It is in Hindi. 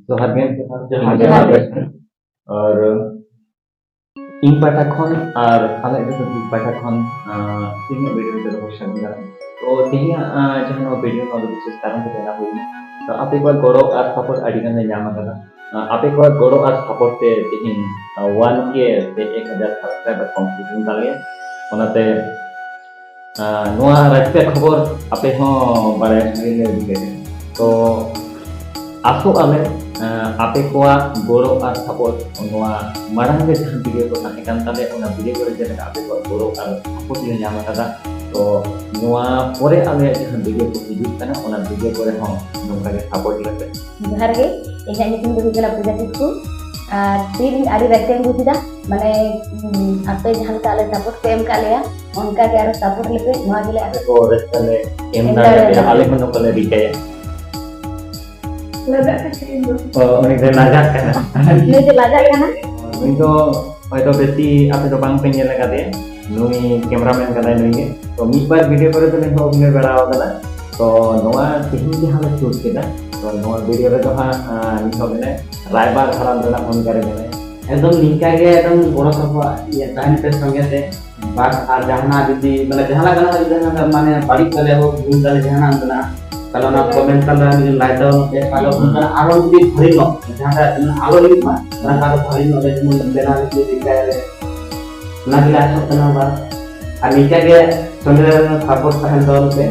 जोहार गे जोहार जोहार गे। गे और इन पाटा खन और आले तो इन पाटा खन तीन वीडियो तो क्वेश्चन का तो तीन जहां वीडियो में विशेष कारण के देना हुई तो आप एक बार गौरव और सपोर्ट अडिगन ने जामा करा आप एक बार गौरव और सपोर्ट ते तीन 1K ते 1000 सब्सक्राइबर कंप्लीट दाले ओनाते नोआ राजपे खबर आपे हो बारे संगे दिगे तो आसो आले आपे कोआ गौरव और सपोर्ट नोआ मारंग के जहां वीडियो को ताहे कान ताले ओना वीडियो को जेने आपे को गौरव और सपोर्ट ले जामा कदा तो नोआ पोरे आले जहां वीडियो को हिजुत कना ओना वीडियो को हो नोका के सपोर्ट लेते जोहार गे इन्हें नितिन दुगी गला पूजा किसकु तीन आरी रखते बुझिदा माने आपे जहां का आले सपोर्ट पे एम का लिया उनका के आरो सपोर्ट लेते नोआ गेले आपे को रस्तले एम दाले आले को नोकले रिकाया लगा के उन्हें से लाजक करना ने जे लाजा kana नुई तो बेसी आपे तो बांग पेन लगा दे नुई कैमरामैन कदा नुई तो मिस बार वीडियो करे तो नहीं हो बिने बड़ा होता तो नोआ तीन के हाल शूट केदा तो नोआ वीडियो रे तो हां निहो बने रायबार हराम जना फोन करे बने एकदम लिंका गे एकदम गोरो सफा ये टाइम पे संगे से बात और जहाना जदी माने जहाना गाना जहाना माने बाड़ी कले हो भूल कले जहाना अंतना kalau na comment kala ni like down ke kalau bukan aro di bari no janda aro ni ma na kalau bari no le mun bena ni dikale na gila asok na ba ani ka ge sondre support tahan down pe